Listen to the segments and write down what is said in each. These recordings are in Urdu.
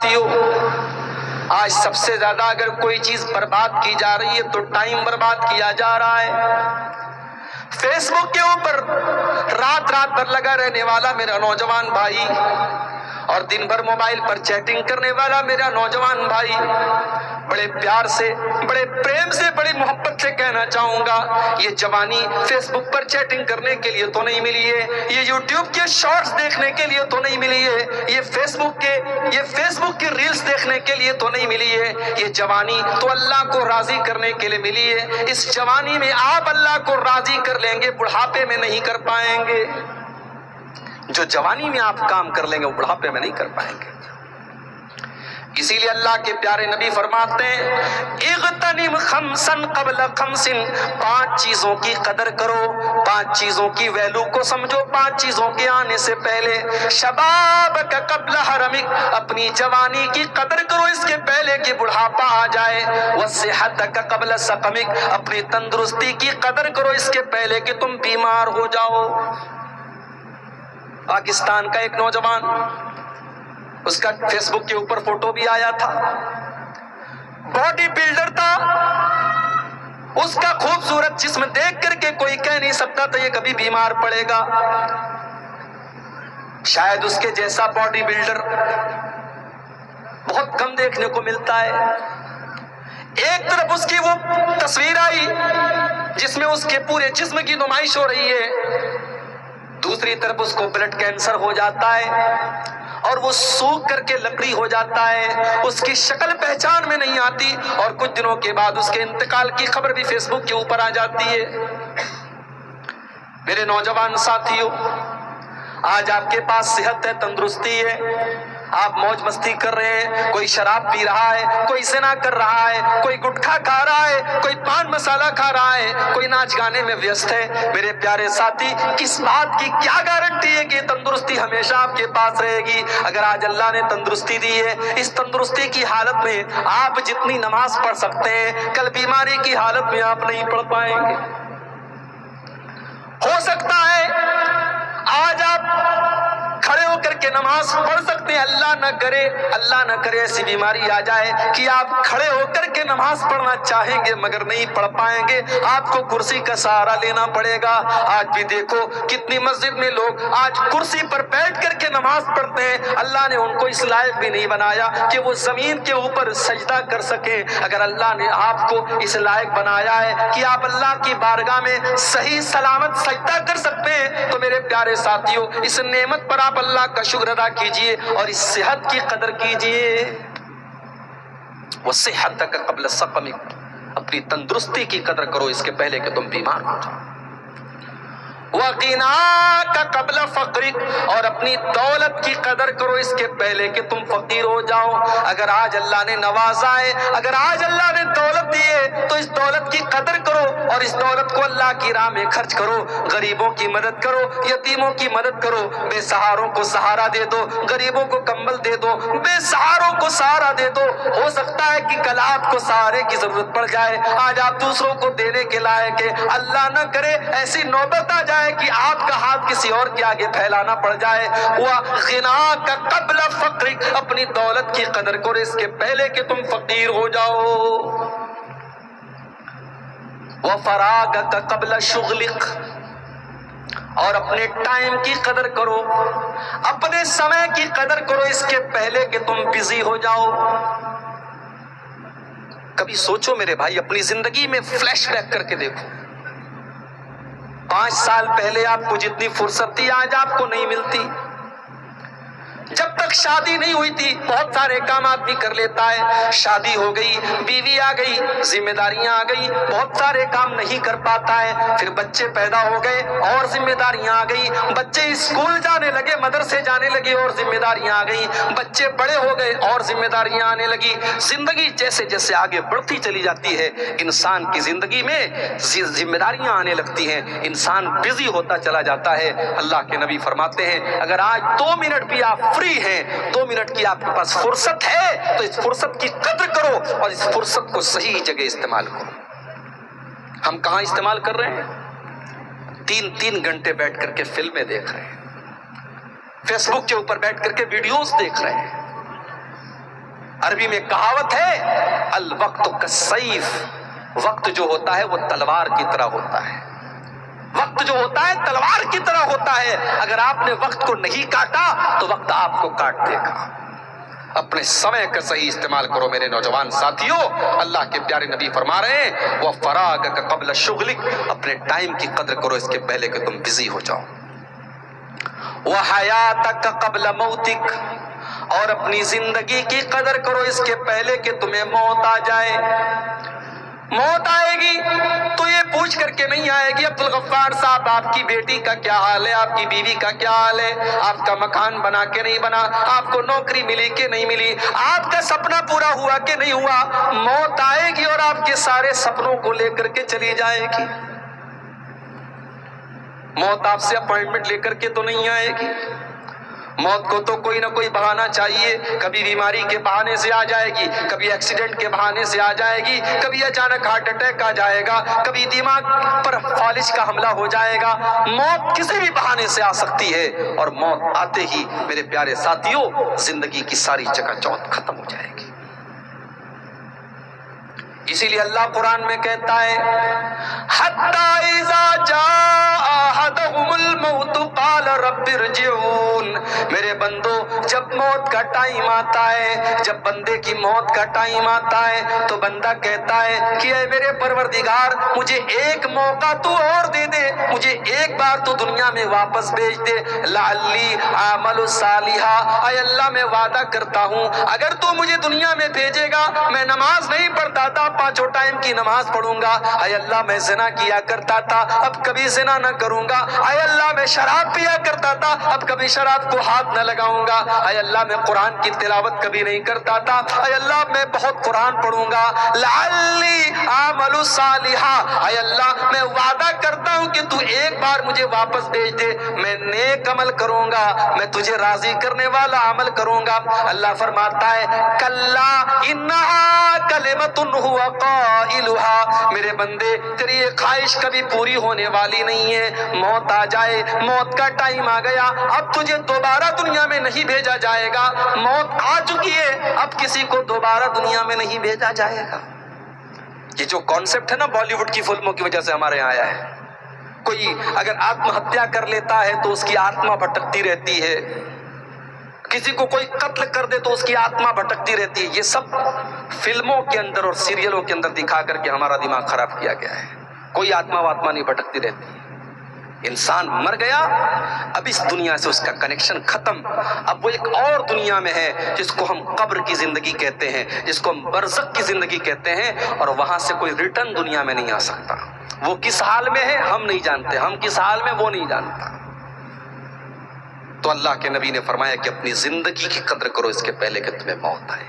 آج سب سے زیادہ اگر کوئی چیز برباد کی جا رہی ہے تو ٹائم برباد کیا جا رہا ہے۔ فیس بک کے اوپر رات بھر لگا رہنے والا میرا نوجوان بھائی اور دن بھر موبائل پر چیٹنگ کرنے والا میرا نوجوان بھائی، بڑے پیار سے، بڑے پریم سے، بڑی محبت سے کہنا چاہوں گا، یہ جوانی فیس بک پر چیٹنگ کرنے کے لیے تو نہیں ملی ہے، یہ یوٹیوب کے شارٹس دیکھنے کے لیے تو نہیں ملی ہے، یہ فیس بک کی ریلز دیکھنے کے لیے تو نہیں ملی ہے، یہ جوانی تو اللہ کو راضی کرنے کے لیے ملی ہے۔ اس جوانی میں آپ اللہ کو راضی کر لیں گے، بڑھاپے میں نہیں کر پائیں گے۔ جو جوانی میں آپ کام کر لیں گے وہ بڑھاپے میں نہیں کر پائیں گے۔ اسی لیے اللہ کے پیارے نبی فرماتے ہیں اغتنم خمسا قبل خمس، 5 چیزوں کی قدر کرو، 5 چیزوں کی ویلو کو سمجھو، 5 چیزوں کے آنے سے پہلے۔ شبابک قبل حرمک، اپنی جوانی کی قدر کرو اس کے پہلے کہ بڑھاپا آ جائے۔ وصحتک قبل سقمک، اپنی تندرستی کی قدر کرو اس کے پہلے کہ تم بیمار ہو جاؤ۔ پاکستان کا ایک نوجوان، اس کا فیس بک کے اوپر فوٹو بھی آیا تھا، باڈی بلڈر تھا، اس کا خوبصورت جسم دیکھ کر کے کوئی کہہ نہیں سکتا تھا یہ کبھی بیمار پڑے گا۔ شاید اس کے جیسا باڈی بلڈر بہت کم دیکھنے کو ملتا ہے۔ ایک طرف اس کی وہ تصویر آئی جس میں اس کے پورے جسم کی نمائش ہو رہی ہے، دوسری طرف اس کو بلڈ کینسر ہو جاتا ہے اور وہ سوکھ کر کے لکڑی ہو جاتا ہے، اس کی شکل پہچان میں نہیں آتی، اور کچھ دنوں کے بعد اس کے انتقال کی خبر بھی فیس بک کے اوپر آ جاتی ہے۔ میرے نوجوان ساتھیوں، آج آپ کے پاس صحت ہے، تندرستی ہے، آپ موج مستی کر رہے ہیں، کوئی شراب پی رہا ہے، کوئی زنا کر رہا ہے، کوئی گٹکھا کھا رہا ہے، کوئی پان مسالہ کھا رہا ہے، کوئی ناچ گانے میں ویست ہے۔ میرے پیارے ساتھی، کس بات کی کیا گارنٹی ہے کہ تندرستی ہمیشہ آپ کے پاس رہے گی؟ اگر آج اللہ نے تندرستی دی ہے، اس تندرستی کی حالت میں آپ جتنی نماز پڑھ سکتے ہیں، کل بیماری کی حالت میں آپ نہیں پڑھ پائیں گے۔ ہو سکتا ہے آج آپ کھڑے ہو کر کے نماز پڑھ سکتے ہیں، اللہ نہ کرے ایسی بیماری آ جائے کہ آپ کھڑے ہو کر کے نماز پڑھنا چاہیں گے مگر نہیں پڑھ پائیں گے، آپ کو کرسی کا سہارا لینا پڑے گا۔ آج بھی دیکھو کتنی مسجد میں لوگ آج کرسی پر بیٹھ کر کے نماز پڑھتے ہیں، اللہ نے ان کو اس لائق بھی نہیں بنایا کہ وہ زمین کے اوپر سجدہ کر سکیں۔ اگر اللہ نے آپ کو اس لائق بنایا ہے کہ آپ اللہ کی بارگاہ میں صحیح سلامت سجدہ کر سکتے ہیں تو میرے پیارے ساتھیوں، اس نعمت پر آپ اللہ کا شکر ادا کیجئے اور اس صحت کی قدر کیجئے۔ وصحتک قبل سقمک، اپنی تندرستی کی قدر کرو اس کے پہلے کہ تم بیمار ہو جاؤ۔ وغناک قبل فقرک، اور اپنی دولت کی قدر کرو اس کے پہلے کہ تم فقیر ہو جاؤ۔ اگر آج اللہ نے نوازا ہے، اگر آج اللہ نے دولت دی ہے تو اس دولت کی قدر کرو اور اس دولت کو اللہ کی راہ میں خرچ کرو، غریبوں کی مدد کرو، یتیموں کی مدد کرو، بے سہاروں کو سہارا دے دو، غریبوں کو کمبل دے دو، بے سہاروں کو سہارا دے دو۔ ہو سکتا ہے کہ کل آپ کو سہارے کی ضرورت پڑ جائے، آج آپ دوسروں کو دینے کے لائق ہیں، اللہ نہ کرے ایسی نوبت آ جائے کہ آپ کا ہاتھ کسی اور کے آگے پھیلانا پڑ جائے۔ وغناک قبل فقرک، اپنی دولت کی قدر کرو اس کے پہلے کہ تم فقیر ہو جاؤ۔ وفراغک قبل شغلک، اور اپنے ٹائم کی قدر کرو، اپنے سمے کی قدر کرو اس کے پہلے کہ تم بزی ہو جاؤ۔ کبھی سوچو میرے بھائی، اپنی زندگی میں فلیش بیک کر کے دیکھو، 5 سال پہلے آپ کو جتنی فرصت تھی آج آپ کو نہیں ملتی۔ جب تک شادی نہیں ہوئی تھی بہت سارے کام آدمی کر لیتا ہے، شادی ہو گئی، بیوی آ گئی، ذمہ داریاں آ گئی، بہت سارے کام نہیں کر پاتا ہے، پھر بچے پیدا ہو گئے اور ذمہ داریاں آ گئی، بچے اسکول جانے لگے، مدرسے جانے لگے اور ذمہ داریاں آ گئی، بچے بڑے ہو گئے اور ذمہ داریاں آنے لگی۔ زندگی جیسے جیسے آگے بڑھتی چلی جاتی ہے، انسان کی زندگی میں ذمہ داریاں آنے لگتی ہیں، انسان بزی ہوتا چلا جاتا ہے۔ اللہ کے نبی فرماتے ہیں اگر آج 2 منٹ بھی آپ فری ہیں، 2 منٹ کی آپ کے پاس فرصت ہے تو اس فرصت کی قدر کرو اور اس فرصت کو صحیح جگہ استعمال کرو۔ ہم کہاں استعمال کر رہے ہیں؟ 3 گھنٹے بیٹھ کر کے فلمیں دیکھ رہے ہیں، فیس بک کے اوپر بیٹھ کر کے ویڈیوز دیکھ رہے ہیں، عربی میں کہاوت ہے الوقت کالسیف، وقت جو ہوتا ہے وہ تلوار کی طرح ہوتا ہے، وقت جو ہوتا ہے تلوار کی طرح ہوتا ہے، اگر آپ نے وقت کو نہیں کاٹا تو وقت آپ کو کاٹ دے گا۔ اپنے سمے کا صحیح استعمال کرو میرے نوجوان ساتھیوں، اللہ کے پیارے نبی فرما رہے ہیں وَفَرَاغَكَ قَبْلَ شُغْلِكَ، اپنے ٹائم کی قدر کرو اس کے پہلے کہ تم بزی ہو جاؤ۔ وَحَيَاتَكَ قَبْلَ مَوْتِكَ، اور اپنی زندگی کی قدر کرو اس کے پہلے کہ تمہیں موت آ جائے۔ موت آئے گی تو یہ پوچھ کر کے نہیں آئے گی عبدالغفار صاحب آپ کی بیٹی کا کیا حال ہے، آپ کی بیوی کا کیا حال ہے، آپ کا مکان بنا کہ نہیں بنا، آپ کو نوکری ملی کہ نہیں ملی، آپ کا سپنا پورا ہوا کہ نہیں ہوا۔ موت آئے گی اور آپ کے سارے سپنوں کو لے کر کے چلی جائے گی۔ موت آپ سے اپوائنٹمنٹ لے کر کے تو نہیں آئے گی، موت کو تو کوئی نہ کوئی بہانہ چاہیے، کبھی بیماری کے بہانے سے آ جائے گی، کبھی ایکسیڈنٹ کے بہانے سے آ جائے گی، کبھی اچانک ہارٹ اٹیک آ جائے گا، کبھی دماغ پر فالج کا حملہ ہو جائے گا۔ موت کسی بھی بہانے سے آ سکتی ہے، اور موت آتے ہی میرے پیارے ساتھیوں زندگی کی ساری چکا چوند ختم ہو جائے گی۔ اسی لیے اللہ قرآن میں کہتا ہے حَتَّى إِذَا جَاءَ أَحَدَهُمُ الْمَوْتُ قَالَ رَبِّ ارْجِعُونِ، میرے بندو جب موت کا ٹائم آتا ہے، جب بندے کی موت کا ٹائم آتا ہے تو بندہ کہتا ہے کہ اے میرے پروردگار مجھے ایک موقع تو اور دے دے، مجھے ایک بار تو دنیا میں واپس بھیج دے، لعلی اعمل صالحا، اے اللہ میں وعدہ کرتا ہوں اگر تو مجھے دنیا میں بھیجے گا میں نماز نہیں پڑھتا تھا، 5 ٹائم کی نماز پڑھوں گا، اے اللہ میں زنا کیا کرتا تھا اب کبھی زنا نہ کروں گا، اے اللہ میں شراب پیا کرتا تھا اب کبھی شراب کو ہاتھ نہ لگاؤں گا، اے اللہ میں قرآن کی تلاوت کبھی نہیں کرتا تھا، اے اللہ میں بہت قرآن پڑھوں گا، لعلی اعمل صالحا، اے اللہ میں وعدہ کرتا ہوں کہ تو ایک بار مجھے واپس بھیج دے، میں نیک عمل کروں گا، میں تجھے راضی کرنے والا عمل کروں گا۔ اللہ فرماتا ہے کلا انہا کلمۃ هو قائلها، میرے بندے تیری یہ خواہش کبھی پوری ہونے والی نہیں ہے، موت آ جائے، موت کا ٹائم آ گیا، اب تجھے دوبارہ دنیا میں نہیں بھیجا جائے گا، موت آ چکی ہے اب کسی کو دوبارہ دنیا میں نہیں بھیجا جائے گا۔ یہ جو کانسیپٹ ہے نا بالی ووڈ کی فلموں کی وجہ سے ہمارے یہاں آیا ہے، کوئی اگر آتم ہتیا کر لیتا ہے تو اس کی آتما بھٹکتی رہتی ہے، کسی کو کوئی قتل کر دے تو اس کی آتما بھٹکتی رہتی ہے، یہ سب فلموں کے اندر اور سیریلوں کے اندر دکھا کر کے ہمارا دماغ خراب کیا گیا ہے، کوئی آتما واتما نہیں بھٹکتی رہتی، انسان مر گیا اب اس دنیا سے اس کا کنیکشن ختم، اب وہ ایک اور دنیا میں ہے جس کو ہم قبر کی زندگی کہتے ہیں، جس کو ہم برزخ کی زندگی کہتے ہیں، اور وہاں سے کوئی ریٹرن دنیا میں نہیں آ سکتا، وہ کس حال میں ہے ہم نہیں جانتے، ہم کس حال میں وہ نہیں جانتا۔ تو اللہ کے نبی نے فرمایا کہ اپنی زندگی کی قدر کرو اس کے پہلے کہ تمہیں موت آئے۔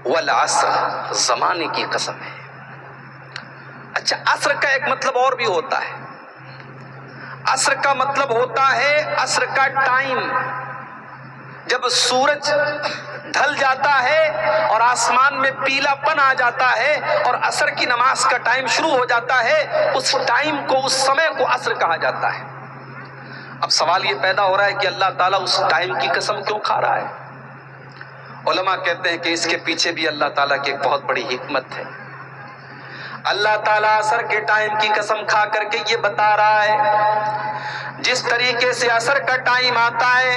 والعصر، زمانے کی قسم ہے۔ اچھا عصر کا ایک مطلب اور بھی ہوتا ہے، عصر کا مطلب ہوتا ہے عصر کا ٹائم، جب سورج ڈھل جاتا ہے اور آسمان میں پیلا پن آ جاتا ہے اور عصر کی نماز کا ٹائم شروع ہو جاتا ہے، اس ٹائم کو اس سمے کو عصر کہا جاتا ہے۔ اب سوال یہ پیدا ہو رہا ہے کہ اللہ تعالیٰ اس ٹائم کی قسم کیوں کھا رہا ہے؟ علماء کہتے ہیں کہ اس کے پیچھے بھی اللہ تعالیٰ کی ایک بہت بڑی حکمت ہے۔ اللہ تعالیٰ عصر کے ٹائم کی قسم کھا کر کے یہ بتا رہا ہے جس طریقے سے عصر کا ٹائم آتا ہے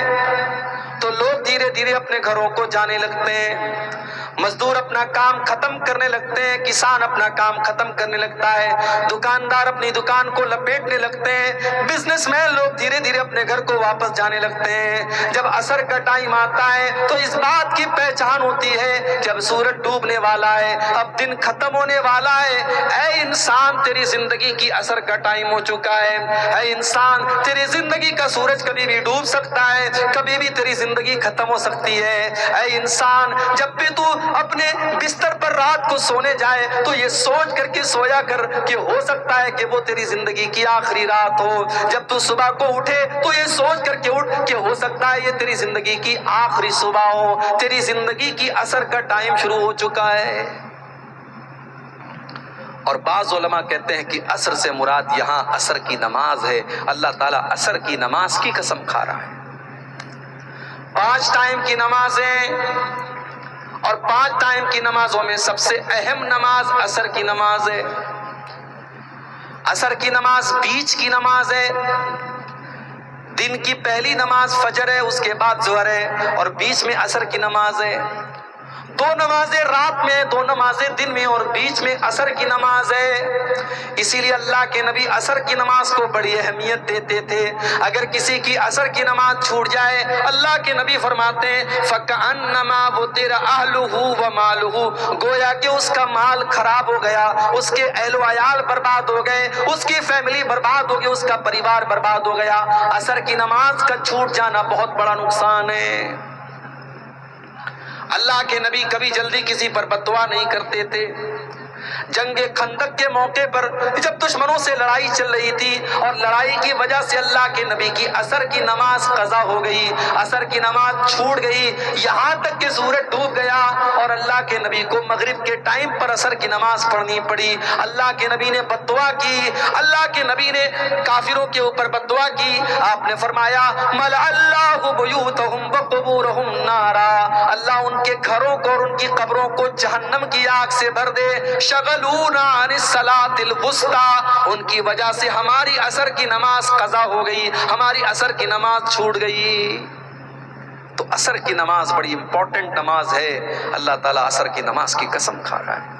تو لوگ دھیرے دھیرے اپنے گھروں کو جانے لگتے ہیں، مزدور اپنا کام ختم کرنے لگتے ہیں، کسان اپنا کام ختم کرنے لگتا ہے، دکاندار اپنی دکان کو لپیٹنے لگتے ہیں، بزنس مین لوگ دھیرے دھیرے اپنے گھر کو واپس جانے لگتے ہیں۔ جب عصر کا ٹائم آتا ہے تو اس بات کی پہچان ہوتی ہے جب سورج ڈوبنے والا ہے، اب دن ختم ہونے والا ہے، اے انسان تیری زندگی کی عصر کا ٹائم ہو چکا ہے، اے انسان تیری زندگی کا سورج کبھی بھی ڈوب سکتا ہے، کبھی بھی تیری زندگی ختم ہو سکتی ہے۔ اے انسان جب بھی تو اپنے بستر پر رات کو سونے جائے تو یہ سوچ کر کے سویا کر کہ ہو سکتا ہے کہ وہ تیری زندگی کی آخری رات ہو، جب تو صبح کو اٹھے تو یہ سوچ کر کے اٹھ کہ ہو سکتا ہے یہ تیری زندگی کی آخری صبح ہو، تیری زندگی کی عصر کا ٹائم شروع ہو چکا ہے۔ اور بعض علماء کہتے ہیں کہ عصر سے مراد یہاں عصر کی نماز ہے، اللہ تعالیٰ عصر کی نماز کی قسم کھا رہا ہے۔ 5 ٹائم کی نمازیں 5 ٹائم کی نمازوں میں سب سے اہم نماز عصر کی نماز ہے۔ عصر کی نماز بیچ کی نماز ہے۔ دن کی پہلی نماز فجر ہے، اس کے بعد ظہر ہے، اور بیچ میں عصر کی نماز ہے۔ 2 نمازیں رات میں، 2 نمازیں دن میں، اور بیچ میں عصر کی نماز ہے۔ اسی لیے اللہ کے نبی عصر کی نماز کو بڑی اہمیت دیتے تھے۔ اگر کسی کی عصر کی نماز چھوٹ جائے، اللہ کے نبی فرماتے ہیں فَكَأَنَّمَا بُتِرَ أَهْلُهُ وَمَالُهُ، گویا کہ اس کا مال خراب ہو گیا، اس کے اہل و عیال برباد ہو گئے، اس کی فیملی برباد ہو گئی، اس کا پریوار برباد ہو گیا۔ عصر کی نماز کا چھوٹ جانا بہت بڑا نقصان ہے۔ اللہ کے نبی کبھی جلدی کسی پر بد دعا نہیں کرتے تھے۔ جنگ خندق کے موقع پر جب دشمنوں سے لڑائی چل رہی تھی اور لڑائی کی وجہ سے اللہ کے نبی کی عصر کی نماز قضا ہو گئی، عصر کی نماز چھوٹ گئی، یہاں تک کہ سورج ڈوب گیا اور اللہ کے نبی کو مغرب کے ٹائم پر عصر کی نماز پڑھنی پڑی۔ اللہ کے نبی نے بد دعا کی، اللہ کے نبی نے کافروں کے اوپر بد دعا کی۔ آپ نے فرمایا ملأ اللہ بیوتہم وقبورہم نارا، اللہ ان کے گھروں کو اور ان کی قبروں کو جہنم کی آگ سے بھر دے۔ شغلونا عن الصلاۃ الوسطی، ان کی وجہ سے ہماری عصر کی نماز قضا ہو گئی، ہماری عصر کی نماز چھوٹ گئی۔ تو عصر کی نماز بڑی امپورٹنٹ نماز ہے، اللہ تعالیٰ عصر کی نماز کی قسم کھا رہا ہے۔